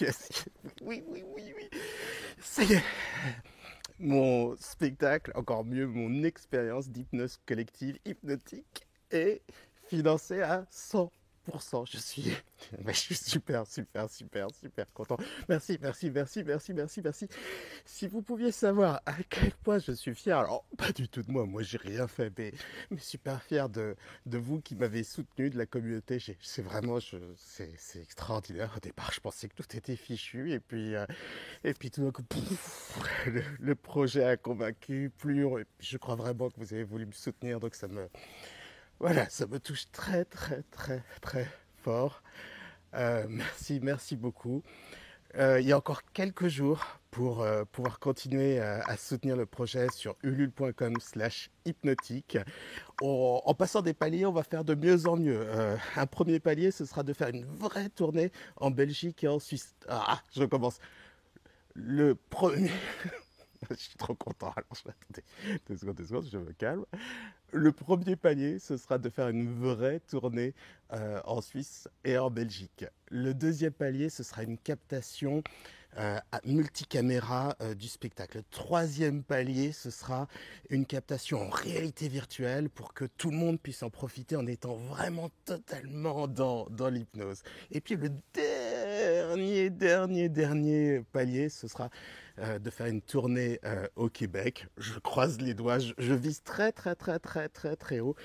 Yes. Oui, oui, oui, oui. Ça y est. Mon spectacle, encore mieux, mon expérience d'hypnose collective hypnotique est financée à 100%. Je suis super, super, super, super content. Merci, merci, merci, merci, merci, merci. Si vous pouviez savoir à quel point je suis fier, alors pas du tout de moi, j'ai rien fait, mais super fier de vous qui m'avez soutenu, de la communauté. C'est vraiment, c'est extraordinaire. Au départ, je pensais que tout était fichu, et puis tout d'un coup, pouf, le projet a convaincu, et je crois vraiment que vous avez voulu me soutenir, donc voilà, ça me touche très, très, très, très fort. Merci, merci beaucoup. Il y a encore quelques jours pour pouvoir continuer à soutenir le projet sur ulule.com/hypnotique. En passant des paliers, on va faire de mieux en mieux. Un premier palier, ce sera de faire une vraie tournée en Belgique et en Suisse. Ah, je recommence. Le premier... Je suis trop content. Alors, attendez 2 secondes, je me calme. Le premier palier, ce sera de faire une vraie tournée en Suisse et en Belgique. Le deuxième palier, ce sera une captation multicaméra du spectacle. Le troisième palier, ce sera une captation en réalité virtuelle pour que tout le monde puisse en profiter en étant vraiment totalement dans l'hypnose. Et puis le dernier palier, ce sera de faire une tournée au Québec. Je croise les doigts, je vise très très très très très très haut.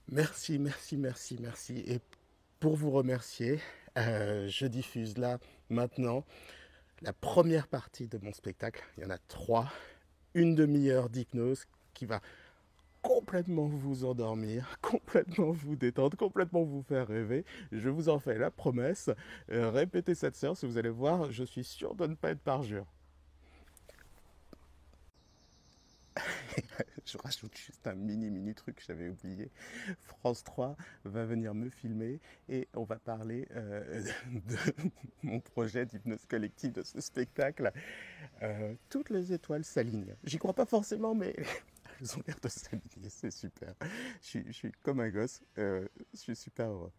Merci, merci, merci, merci. Et pour vous remercier, je diffuse là maintenant la première partie de mon spectacle. Il y en a 3. Une demi-heure d'hypnose qui va complètement vous endormir, complètement vous détendre, complètement vous faire rêver. Je vous en fais la promesse. Répétez cette séance et vous allez voir, je suis sûr de ne pas être parjure. Je rajoute juste un mini truc que j'avais oublié. France 3 va venir me filmer et on va parler de mon projet d'hypnose collective, de ce spectacle. Toutes les étoiles s'alignent. J'y crois pas forcément, mais elles ont l'air de s'aligner. C'est super. Je suis comme un gosse. Je suis super heureux.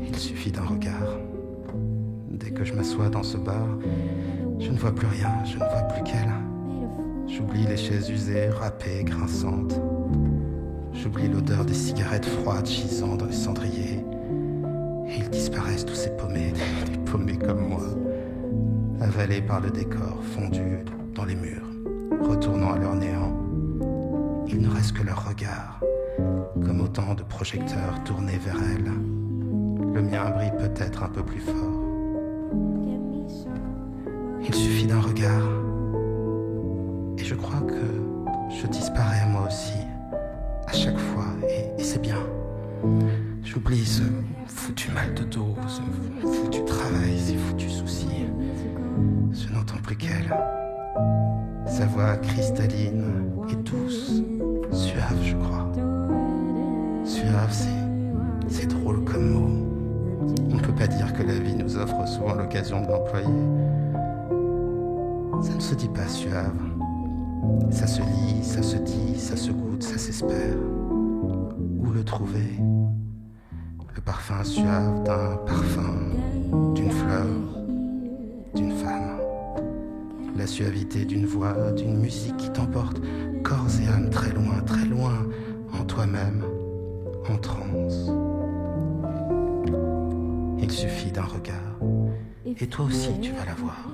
Il suffit d'un regard. Dès que je m'assois dans ce bar, je ne vois plus rien, je ne vois plus qu'elle. J'oublie les chaises usées, râpées, grinçantes. J'oublie l'odeur des cigarettes froides gisant dans les cendriers. Et ils disparaissent tous ces paumés, des paumés comme moi, avalés par le décor, fondus dans les murs, retournant à leur néant. Il ne reste que leur regard, comme autant de projecteurs tournés vers elle. Le mien brille peut-être un peu plus fort. Il suffit d'un regard. Et je crois que je disparais moi aussi, à chaque fois, et c'est bien. J'oublie ce foutu mal de dos, ce foutu travail, ces foutus soucis. Je n'entends plus qu'elle. Sa voix cristalline et douce, suave je crois. Suave, c'est drôle comme mot. On ne peut pas dire que la vie nous offre souvent l'occasion de l'employer. Ça ne se dit pas suave. Ça se lit, ça se dit, ça se goûte, ça s'espère. Où le trouver? Le parfum suave d'un parfum, d'une fleur, d'une femme. La suavité d'une voix, d'une musique qui t'emporte corps et âme très loin, en toi-même, en transe. Il suffit d'un regard. Et toi aussi, tu vas la voir.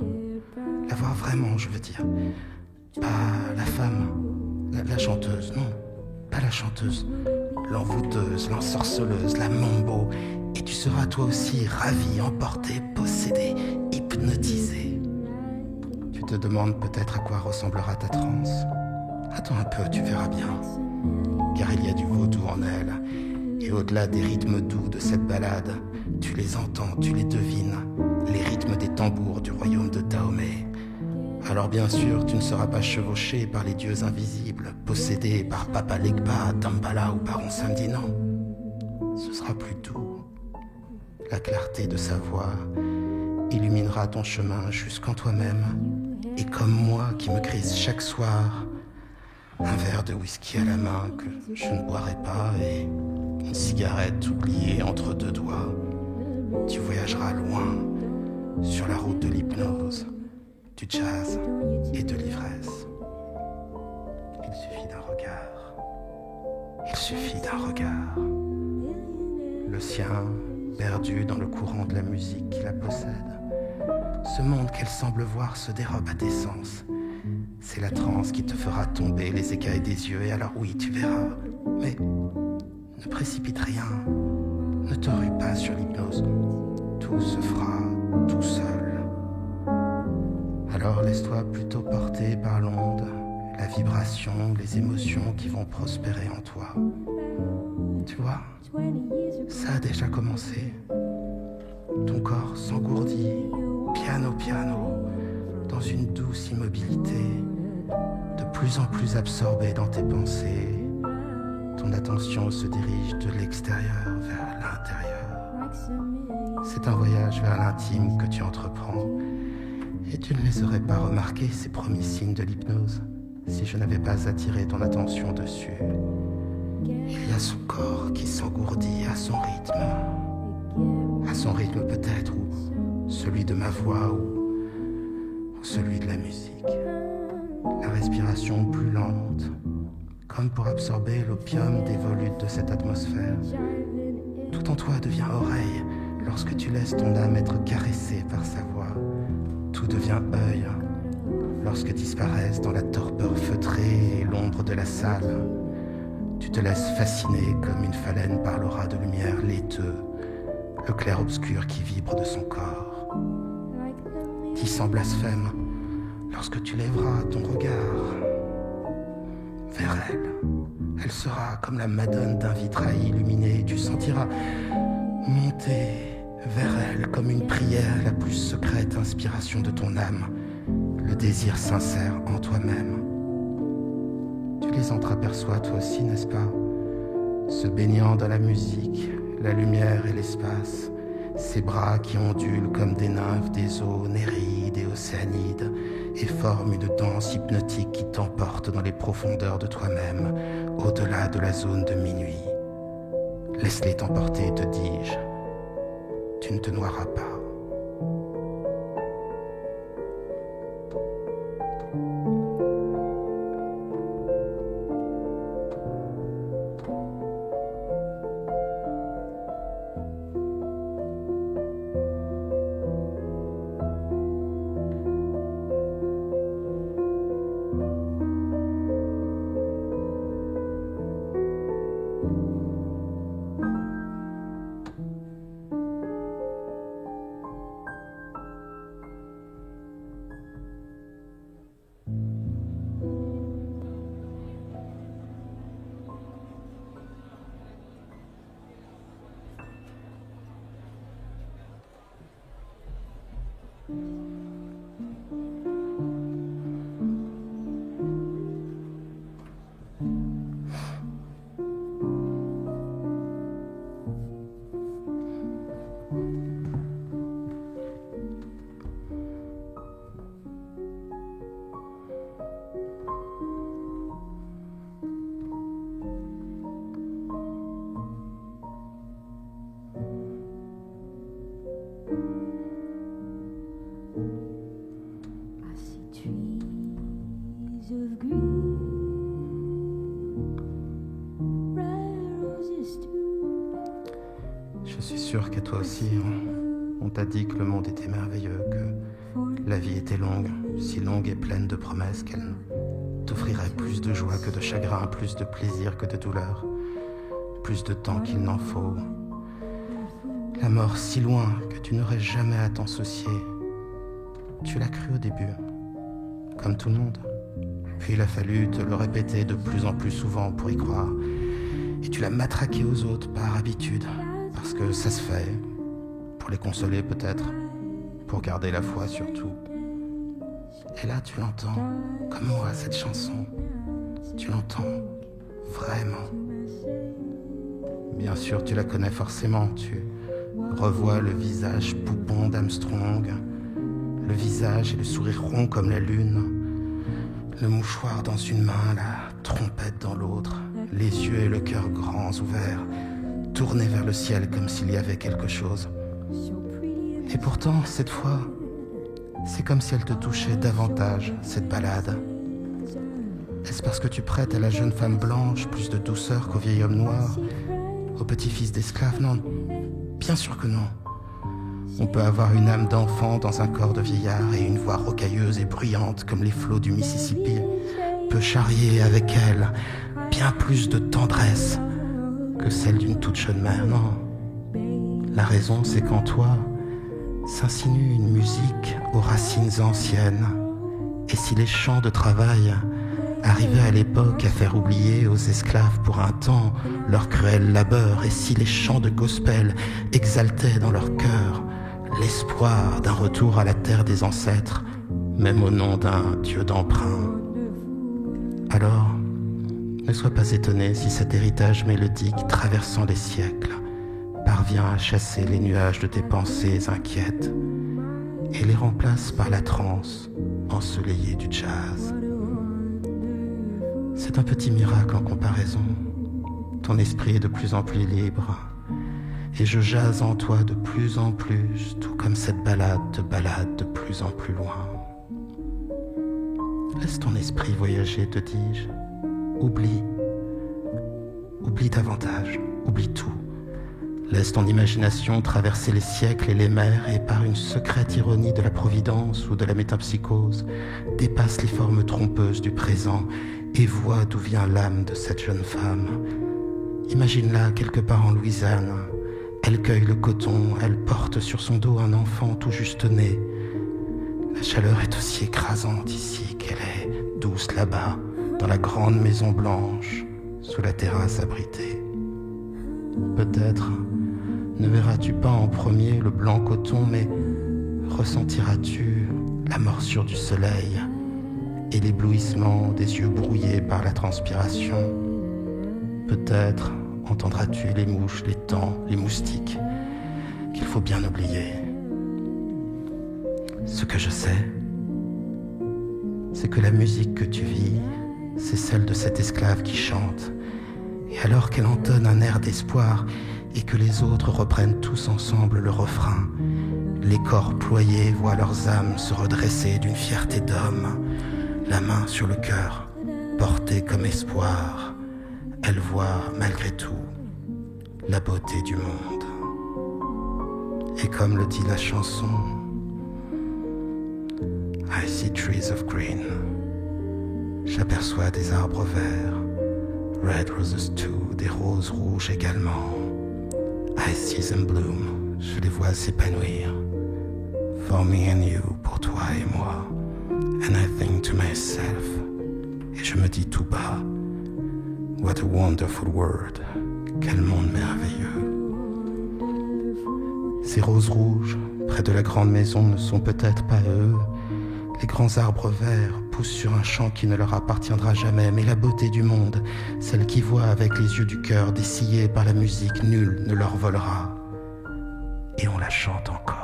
La voir vraiment, je veux dire. Pas la femme, la chanteuse, non. Pas la chanteuse. L'envoûteuse, l'ensorceleuse, la mambo. Et tu seras toi aussi ravi, emporté, possédé, hypnotisé. Tu te demandes peut-être à quoi ressemblera ta transe. Attends un peu, tu verras bien. Car il y a du vaudou en elle. Et au-delà des rythmes doux de cette balade, tu les entends, tu les devines, les rythmes des tambours du royaume de Dahomey. Alors bien sûr, tu ne seras pas chevauché par les dieux invisibles, possédé par Papa Legba, Dambala ou Baron Samedi, non. Ce sera plus doux. La clarté de sa voix illuminera ton chemin jusqu'en toi-même. Et comme moi qui me grise chaque soir, un verre de whisky à la main que je ne boirai pas et une cigarette oubliée entre deux doigts, tu voyageras loin sur la route de l'hypnose, du jazz et de l'ivresse. Il suffit d'un regard. Il suffit d'un regard. Le sien, perdu dans le courant de la musique qui la possède. Ce monde qu'elle semble voir se dérobe à tes sens. C'est la transe qui te fera tomber les écailles des yeux et alors oui, tu verras. Mais ne précipite rien. Ne te rue pas sur l'hypnose. Tout se fera tout seul. Alors laisse-toi plutôt porter par l'onde, la vibration, les émotions qui vont prospérer en toi. Tu vois, ça a déjà commencé. Ton corps s'engourdit, piano piano, dans une douce immobilité, de plus en plus absorbé dans tes pensées. Ton attention se dirige de l'extérieur vers l'intérieur. C'est un voyage vers l'intime que tu entreprends. Et tu ne les aurais pas remarqués, ces premiers signes de l'hypnose, si je n'avais pas attiré ton attention dessus. Il y a son corps qui s'engourdit à son rythme. À son rythme peut-être, ou celui de ma voix, ou celui de la musique. La respiration plus lente, comme pour absorber l'opium des volutes de cette atmosphère. Tout en toi devient oreille lorsque tu laisses ton âme être caressée par sa voix. Tout devient œil lorsque disparaissent dans la torpeur feutrée et l'ombre de la salle. Tu te laisses fasciner comme une phalène par l'aura de lumière laiteux, le clair-obscur qui vibre de son corps. Dis sans blasphème lorsque tu lèveras ton regard vers elle. Elle sera comme la Madone d'un vitrail illuminé. Tu sentiras monter vers elle comme une prière, la plus secrète inspiration de ton âme, le désir sincère en toi-même. Tu les entreaperçois toi aussi, n'est-ce pas? Se baignant dans la musique, la lumière et l'espace, ces bras qui ondulent comme des nymphes des eaux Nérides et Océanides et forment une danse hypnotique qui t'emporte dans les profondeurs de toi-même, au-delà de la zone de minuit. Laisse-les t'emporter, te dis-je. Tu ne te noieras pas. Je suis sûr qu'à toi aussi, on t'a dit que le monde était merveilleux, que la vie était longue, si longue et pleine de promesses qu'elle t'offrirait plus de joie que de chagrin, plus de plaisir que de douleur, plus de temps qu'il n'en faut. La mort si loin que tu n'aurais jamais à t'en soucier. Tu l'as cru au début, comme tout le monde. Puis il a fallu te le répéter de plus en plus souvent pour y croire. Et tu l'as matraqué aux autres par habitude, parce que ça se fait, pour les consoler peut-être, pour garder la foi surtout. Et là, tu l'entends, comme moi, cette chanson. Tu l'entends vraiment. Bien sûr, tu la connais forcément. Tu revois le visage poupon d'Armstrong, le visage et le sourire rond comme la lune, le mouchoir dans une main, la trompette dans l'autre, les yeux et le cœur grands ouverts, tournés vers le ciel comme s'il y avait quelque chose. Et pourtant, cette fois, c'est comme si elle te touchait davantage, cette balade. Est-ce parce que tu prêtes à la jeune femme blanche plus de douceur qu'au vieil homme noir, au petit-fils d'esclave? Non, bien sûr que non. On peut avoir une âme d'enfant dans un corps de vieillard et une voix rocailleuse et bruyante comme les flots du Mississippi peut charrier avec elle bien plus de tendresse que celle d'une toute jeune mère. Non, la raison c'est qu'en toi s'insinue une musique aux racines anciennes. Et si les chants de travail arrivaient à l'époque à faire oublier aux esclaves pour un temps leur cruel labeur, et si les chants de gospel exaltaient dans leur cœur l'espoir d'un retour à la terre des ancêtres, même au nom d'un Dieu d'emprunt, alors ne sois pas étonné si cet héritage mélodique traversant les siècles parvient à chasser les nuages de tes pensées inquiètes et les remplace par la transe ensoleillée du jazz. C'est un petit miracle en comparaison. Ton esprit est de plus en plus libre et je jase en toi de plus en plus, tout comme cette balade te balade de plus en plus loin. Laisse ton esprit voyager, te dis-je. Oublie davantage, oublie tout. Laisse ton imagination traverser les siècles et les mers et par une secrète ironie de la providence ou de la métempsychose, dépasse les formes trompeuses du présent et vois d'où vient l'âme de cette jeune femme. Imagine-la quelque part en Louisiane. Elle cueille le coton, elle porte sur son dos un enfant tout juste né. La chaleur est aussi écrasante ici qu'elle est douce là-bas, dans la grande maison blanche, sous la terrasse abritée. Peut-être ne verras-tu pas en premier le blanc coton, mais ressentiras-tu la morsure du soleil et l'éblouissement des yeux brouillés par la transpiration. Peut-être entendras-tu les mouches, les taons, les moustiques, qu'il faut bien oublier. Ce que je sais, c'est que la musique que tu vis, c'est celle de cette esclave qui chante. Et alors qu'elle entonne un air d'espoir et que les autres reprennent tous ensemble le refrain, les corps ployés voient leurs âmes se redresser d'une fierté d'homme, la main sur le cœur, portée comme espoir. Elle voit malgré tout la beauté du monde. Et comme le dit la chanson, I see trees of green. J'aperçois des arbres verts. Red roses too, des roses rouges également. I see them bloom. Je les vois s'épanouir. For me and you, pour toi et moi. And I think to myself, et je me dis tout bas, what a wonderful world. Quel monde merveilleux. Ces roses rouges, près de la grande maison, ne sont peut-être pas eux. Les grands arbres verts poussent sur un champ qui ne leur appartiendra jamais, mais la beauté du monde, celle qui voit avec les yeux du cœur dessillés par la musique, nul ne leur volera. Et on la chante encore.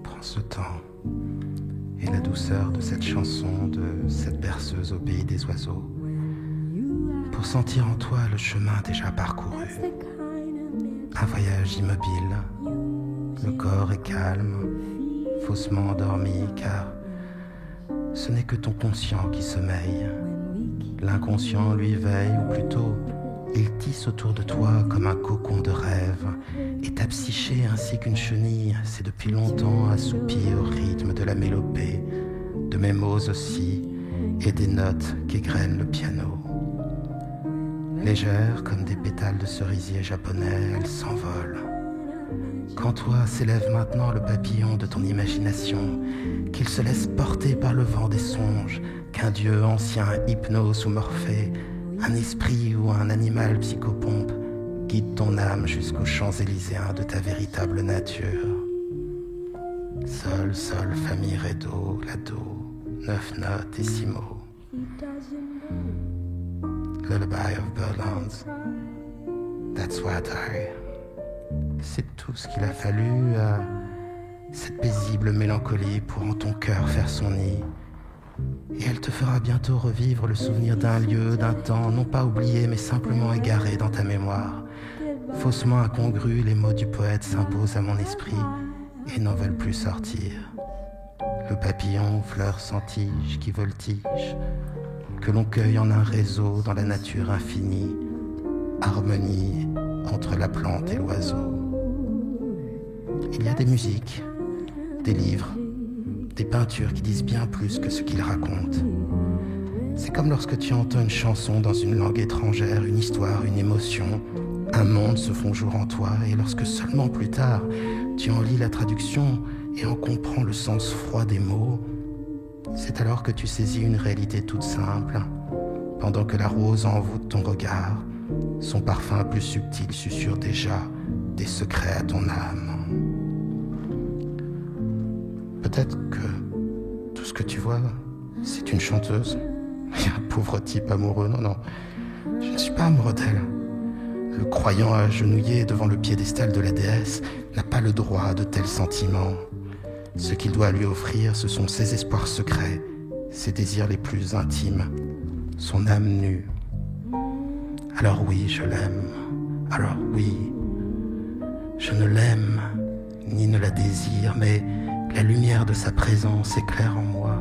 Prends ce temps et la douceur de cette chanson, de cette berceuse au pays des oiseaux, pour sentir en toi le chemin déjà parcouru. Un voyage immobile, le corps est calme, faussement endormi, car ce n'est que ton conscient qui sommeille. L'inconscient lui veille, ou plutôt, il tisse autour de toi comme un cocon de rêve, et ta psyché ainsi qu'une chenille s'est depuis longtemps assoupie au rythme de la mélopée, de mes mots aussi, et des notes qu'égrène le piano. Légère comme des pétales de cerisier japonais, elle s'envole. Qu'en toi s'élève maintenant le papillon de ton imagination, qu'il se laisse porter par le vent des songes, qu'un dieu ancien hypnose ou Morphée, un esprit ou un animal psychopompe guide ton âme jusqu'aux Champs-Élyséens de ta véritable nature. Sol, sol, fa, mi, ré, do, la do, 9 notes et 6 mots. Lullaby of Birdlands, that's what c'est tout ce qu'il a fallu à cette paisible mélancolie pour en ton cœur faire son nid. Et elle te fera bientôt revivre le souvenir d'un lieu, d'un temps, non pas oublié mais simplement égaré dans ta mémoire. Faussement incongru, les mots du poète s'imposent à mon esprit et n'en veulent plus sortir. Le papillon, fleur sans tige qui voltige, que l'on cueille en un réseau dans la nature infinie, harmonie entre la plante et l'oiseau. Il y a des musiques, des livres, des peintures qui disent bien plus que ce qu'ils racontent. C'est comme lorsque tu entends une chanson dans une langue étrangère, une histoire, une émotion, un monde se font jour en toi, et lorsque seulement plus tard, tu en lis la traduction et en comprends le sens froid des mots, c'est alors que tu saisis une réalité toute simple, pendant que la rose envoûte ton regard, son parfum plus subtil susurre déjà des secrets à ton âme. Peut-être que tout ce que tu vois, c'est une chanteuse et un pauvre type amoureux. Non, je ne suis pas amoureux d'elle. Le croyant agenouillé devant le piédestal de la déesse n'a pas le droit de tels sentiments. Ce qu'il doit lui offrir, ce sont ses espoirs secrets, ses désirs les plus intimes, son âme nue. Alors oui, je l'aime. Alors oui, je ne l'aime, ni ne la désire, mais la lumière de sa présence éclaire en moi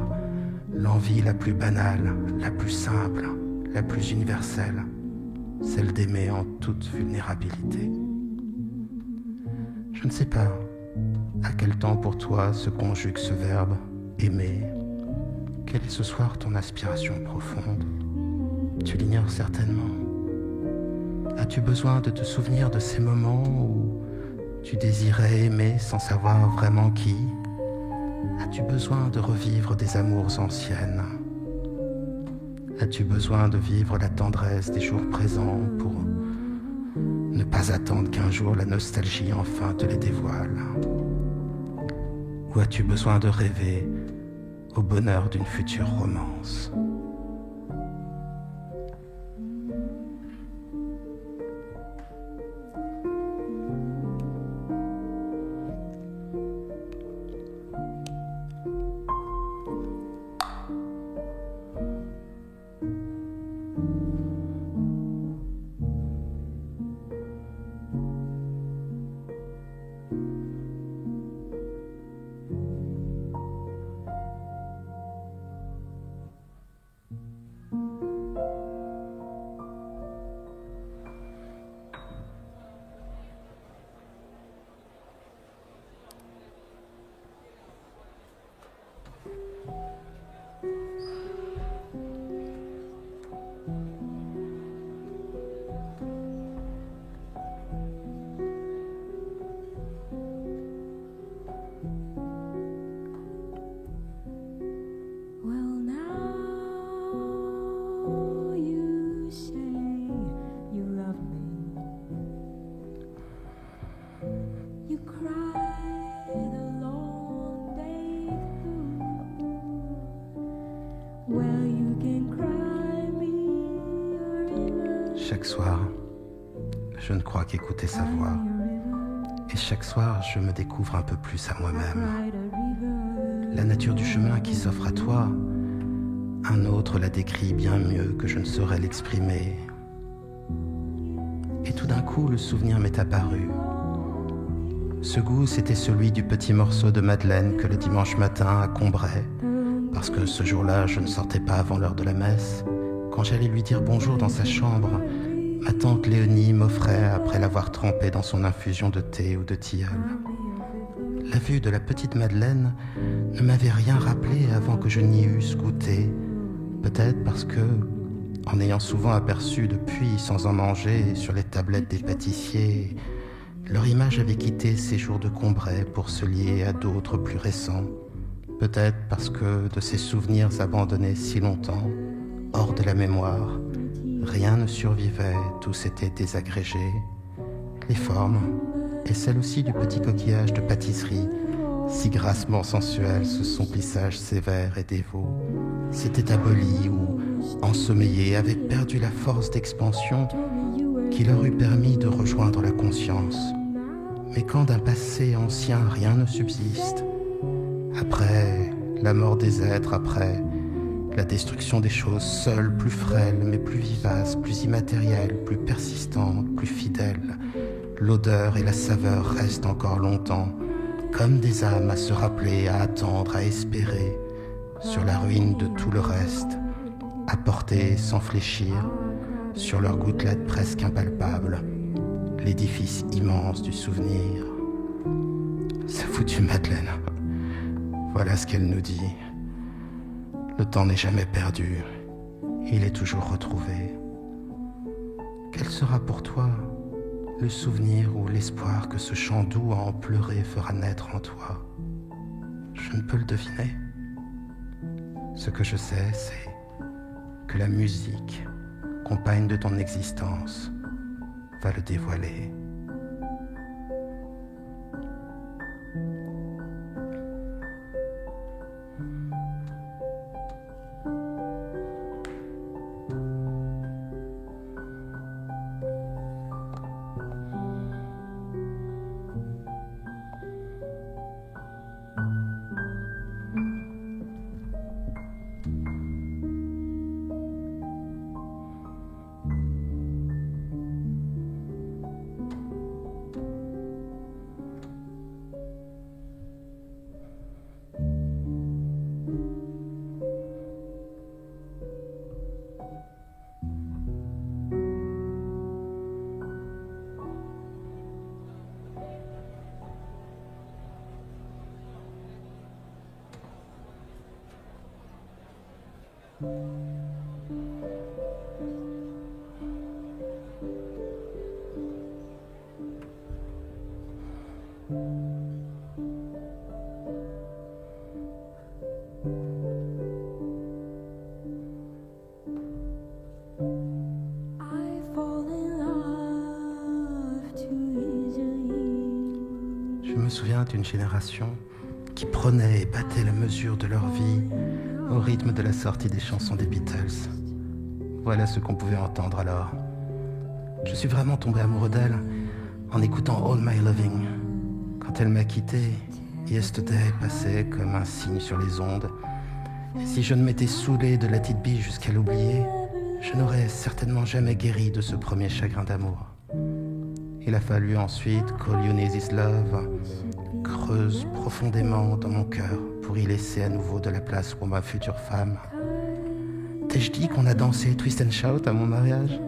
l'envie la plus banale, la plus simple, la plus universelle, celle d'aimer en toute vulnérabilité. Je ne sais pas à quel temps pour toi se conjugue ce verbe aimer. Quelle est ce soir ton aspiration profonde? Tu l'ignores certainement. As-tu besoin de te souvenir de ces moments où tu désirais aimer sans savoir vraiment qui? As-tu besoin de revivre des amours anciennes? As-tu besoin de vivre la tendresse des jours présents pour ne pas attendre qu'un jour la nostalgie enfin te les dévoile? Ou as-tu besoin de rêver au bonheur d'une future romance? Chaque soir, je ne crois qu'écouter sa voix. Et chaque soir, je me découvre un peu plus à moi-même. La nature du chemin qui s'offre à toi, un autre la décrit bien mieux que je ne saurais l'exprimer. Et tout d'un coup, le souvenir m'est apparu. Ce goût, c'était celui du petit morceau de madeleine que le dimanche matin à Combray, parce que ce jour-là, je ne sortais pas avant l'heure de la messe. Quand j'allais lui dire bonjour dans sa chambre, ma tante Léonie m'offrait après l'avoir trempée dans son infusion de thé ou de tilleul. La vue de la petite madeleine ne m'avait rien rappelé avant que je n'y eusse goûté. Peut-être parce que, en ayant souvent aperçu depuis sans en manger sur les tablettes des pâtissiers, leur image avait quitté ces jours de Combray pour se lier à d'autres plus récents. Peut-être parce que de ces souvenirs abandonnés si longtemps, hors de la mémoire, rien ne survivait, tout s'était désagrégé. Les formes, et celles aussi du petit coquillage de pâtisserie, si grassement sensuel sous son plissage sévère et dévot, s'étaient abolies ou, ensommeillées, avaient perdu la force d'expansion qui leur eût permis de rejoindre la conscience. Mais quand d'un passé ancien rien ne subsiste, après la mort des êtres, après la destruction des choses seules, plus frêles, mais plus vivaces, plus immatérielles, plus persistantes, plus fidèles, l'odeur et la saveur restent encore longtemps, comme des âmes à se rappeler, à attendre, à espérer, sur la ruine de tout le reste, à porter sans fléchir, sur leurs gouttelettes presque impalpables, l'édifice immense du souvenir. Sa foutue Madeleine, voilà ce qu'elle nous dit. Le temps n'est jamais perdu, il est toujours retrouvé. Quel sera pour toi le souvenir ou l'espoir que ce chant doux à en pleurer fera naître en toi? Je ne peux le deviner. Ce que je sais, c'est que la musique, compagne de ton existence, va le dévoiler. Je me souviens d'une génération qui prenait et battait la mesure de leur vie au rythme de la sortie des chansons des Beatles. Voilà ce qu'on pouvait entendre alors. Je suis vraiment tombé amoureux d'elle en écoutant All My Loving. Quand elle m'a quitté, Yesterday passait comme un signe sur les ondes. Et si je ne m'étais saoulé de Let It Be jusqu'à l'oublier, je n'aurais certainement jamais guéri de ce premier chagrin d'amour. Il a fallu ensuite qu'All You Need Is Love creuse profondément dans mon cœur pour y laisser à nouveau de la place pour ma future femme. T'ai-je dit qu'on a dansé Twist and Shout à mon mariage?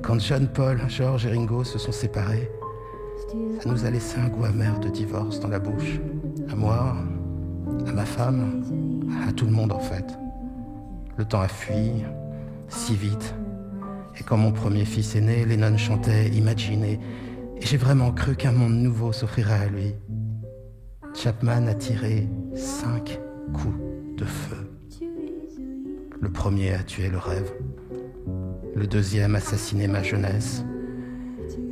Quand John, Paul, George et Ringo se sont séparés, ça nous a laissé un goût amer de divorce dans la bouche. À moi, à ma femme, à tout le monde en fait. Le temps a fui, si vite. Et quand mon premier fils est né, Lennon chantait Imagine et j'ai vraiment cru qu'un monde nouveau s'offrirait à lui. Chapman a tiré 5 coups de feu. Le premier a tué le rêve. Le deuxième assassinait ma jeunesse.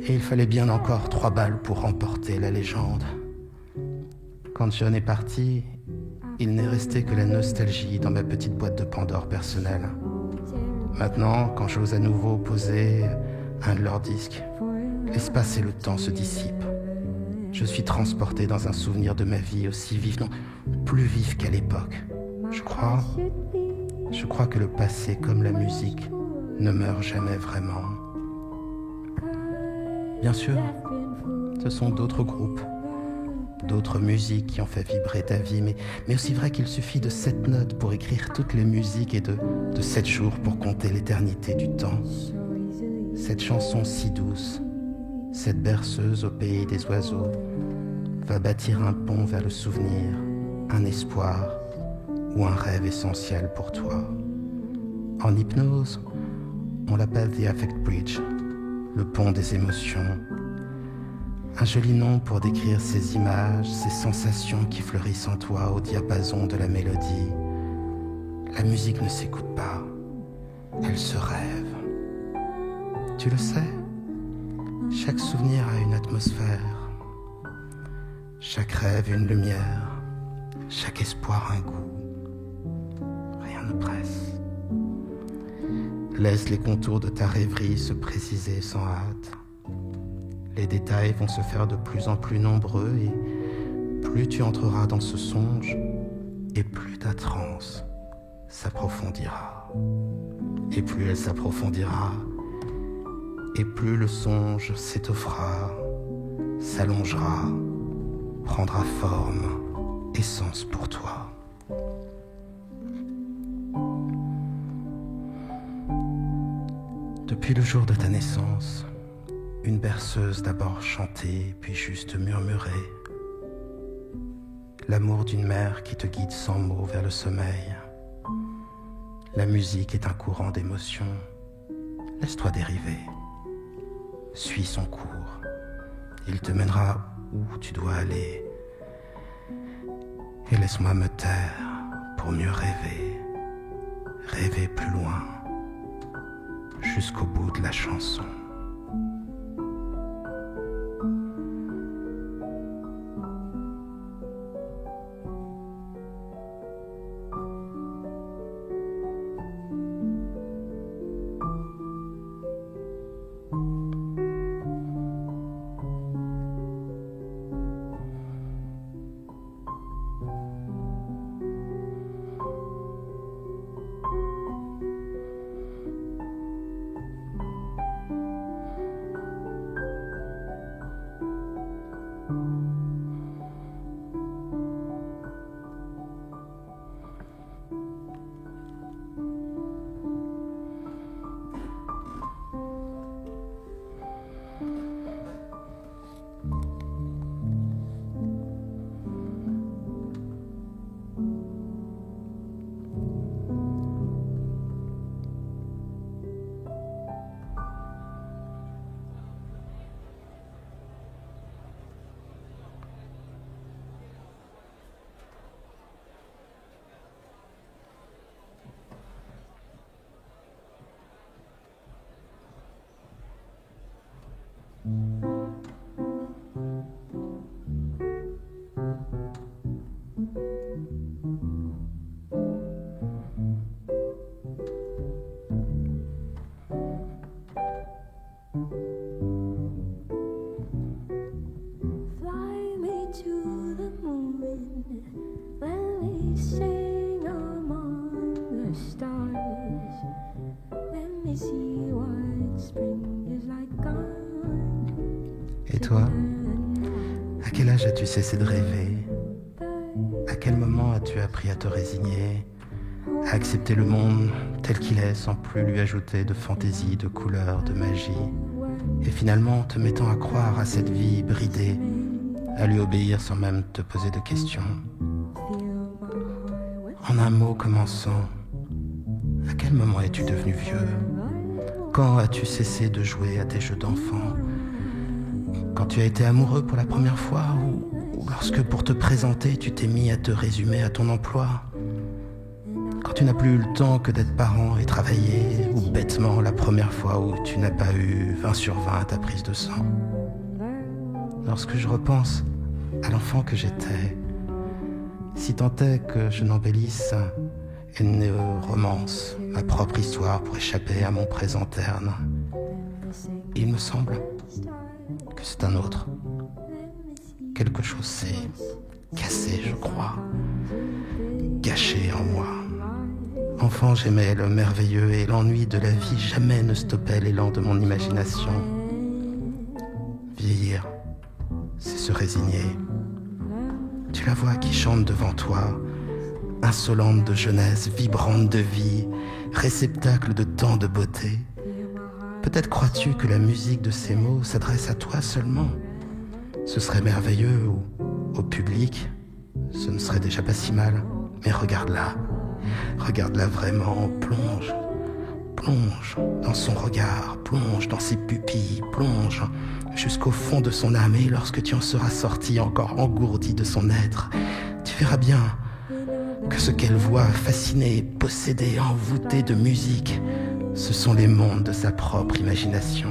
Et il fallait bien encore 3 balles pour remporter la légende. Quand John est parti, il n'est resté que la nostalgie dans ma petite boîte de Pandore personnelle. Maintenant, quand j'ose à nouveau poser un de leurs disques, L'espace et le temps se dissipent. Je suis transporté dans un souvenir de ma vie aussi vif, non, plus vif qu'à l'époque. Je crois que le passé, comme la musique, ne meurt jamais vraiment. Bien sûr, ce sont d'autres groupes, d'autres musiques qui ont fait vibrer ta vie, mais aussi vrai qu'il suffit de 7 notes pour écrire toutes les musiques et de 7 jours pour compter l'éternité du temps. Cette chanson si douce, cette berceuse au pays des oiseaux, va bâtir un pont vers le souvenir, un espoir ou un rêve essentiel pour toi. En hypnose, on l'appelle The Affect Bridge, le pont des émotions. Un joli nom pour décrire ces images, ces sensations qui fleurissent en toi au diapason de la mélodie. La musique ne s'écoute pas, elle se rêve. Tu le sais, chaque souvenir a une atmosphère, chaque rêve une lumière, chaque espoir un goût. Rien ne presse. Laisse les contours de ta rêverie se préciser sans hâte. Les détails vont se faire de plus en plus nombreux et plus tu entreras dans ce songe et plus ta transe s'approfondira. Et plus elle s'approfondira et plus le songe s'étoffera, s'allongera, prendra forme et sens pour toi. Depuis le jour de ta naissance, une berceuse d'abord chantée, puis juste murmurée. L'amour d'une mère qui te guide sans mots vers le sommeil. La musique est un courant d'émotions. Laisse-toi dériver. Suis son cours. Il te mènera où tu dois aller. Et laisse-moi me taire pour mieux rêver. Rêver plus loin, jusqu'au bout de la chanson. Et toi, à quel âge as-tu cessé de rêver? À quel moment as-tu appris à te résigner, à accepter le monde tel qu'il est sans plus lui ajouter de fantaisie, de couleurs, de magie, et finalement te mettant à croire à cette vie bridée, à lui obéir sans même te poser de questions? En un mot commençant, à quel moment es-tu devenu vieux? Quand as-tu cessé de jouer à tes jeux d'enfant? Quand tu as été amoureux pour la première fois ou lorsque pour te présenter tu t'es mis à te résumer à ton emploi? Quand tu n'as plus eu le temps que d'être parent et travailler, ou bêtement la première fois où tu n'as pas eu 20 sur 20 à ta prise de sang? Lorsque je repense à l'enfant que j'étais, si tant est que je n'embellisse et ne romance ma propre histoire pour échapper à mon présent terne, il me semble que c'est un autre. Quelque chose s'est cassé, je crois, gâché en moi. Enfant, j'aimais le merveilleux et l'ennui de la vie jamais ne stoppait l'élan de mon imagination. Vieillir, c'est se résigner. Tu la vois qui chante devant toi, insolente de jeunesse, vibrante de vie, réceptacle de tant de beauté. Peut-être crois-tu que la musique de ces mots s'adresse à toi seulement. Ce serait merveilleux ou au public, ce ne serait déjà pas si mal. Mais regarde-la vraiment, plonge dans son regard, plonge dans ses pupilles, plonge jusqu'au fond de son âme. Et lorsque tu en seras sorti encore engourdi de son être, tu verras bien que ce qu'elle voit, fascinée, possédée, envoûtée de musique, ce sont les mondes de sa propre imagination.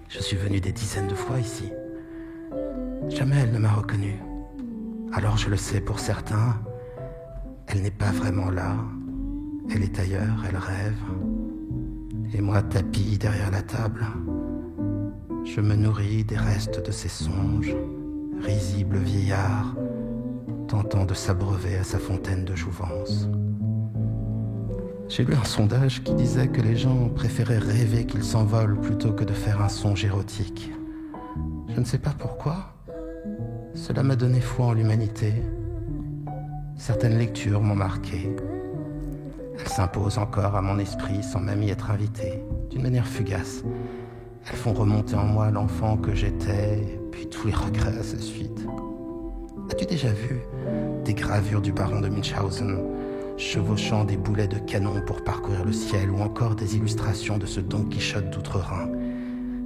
Je suis venu des dizaines de fois ici. Jamais elle ne m'a reconnu. Alors je le sais pour certains, elle n'est pas vraiment là. Elle est ailleurs, elle rêve. Et moi, tapi derrière la table, je me nourris des restes de ses songes, risible vieillard, tentant de s'abreuver à sa fontaine de jouvence. J'ai lu un sondage qui disait que les gens préféraient rêver qu'ils s'envolent plutôt que de faire un songe érotique. Je ne sais pas pourquoi. Cela m'a donné foi en l'humanité. Certaines lectures m'ont marqué. Elles s'imposent encore à mon esprit sans même y être invité, d'une manière fugace. Elles font remonter en moi l'enfant que j'étais, puis tous les regrets à sa suite. As-tu déjà vu des gravures du baron de Munchausen, chevauchant des boulets de canon pour parcourir le ciel, ou encore des illustrations de ce Don Quichotte d'Outre-Rhin,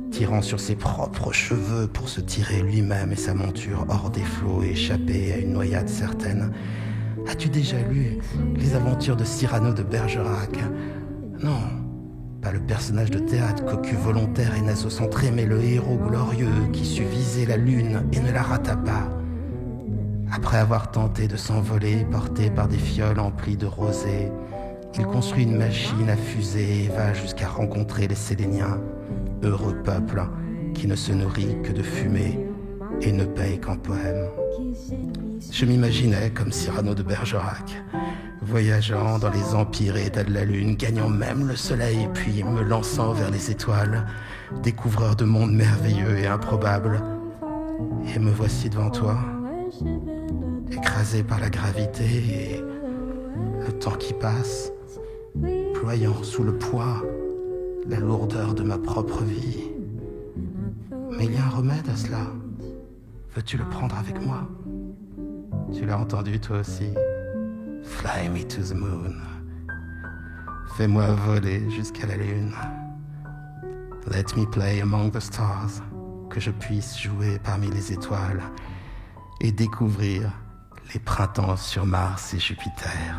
tirant sur ses propres cheveux pour se tirer lui-même et sa monture hors des flots et échapper à une noyade certaine? As-tu déjà lu les aventures de Cyrano de Bergerac? Non, pas le personnage de théâtre cocu volontaire et nasocentré, mais le héros glorieux qui sut viser la lune et ne la rata pas. Après avoir tenté de s'envoler, porté par des fioles emplies de rosée, il construit une machine à fusée et va jusqu'à rencontrer les Séléniens, heureux peuple qui ne se nourrit que de fumée et ne paye qu'en poèmes. Je m'imaginais comme Cyrano de Bergerac, voyageant dans les empires et états de la lune, gagnant même le soleil, puis me lançant vers les étoiles, découvreur de mondes merveilleux et improbables. Et me voici devant toi, écrasé par la gravité et le temps qui passe, ployant sous le poids, la lourdeur de ma propre vie. Mais il y a un remède à cela. Veux-tu le prendre avec moi? Tu l'as entendu toi aussi? Fly me to the moon. Fais-moi voler jusqu'à la lune. Let me play among the stars. Que je puisse jouer parmi les étoiles et découvrir les printemps sur Mars et Jupiter.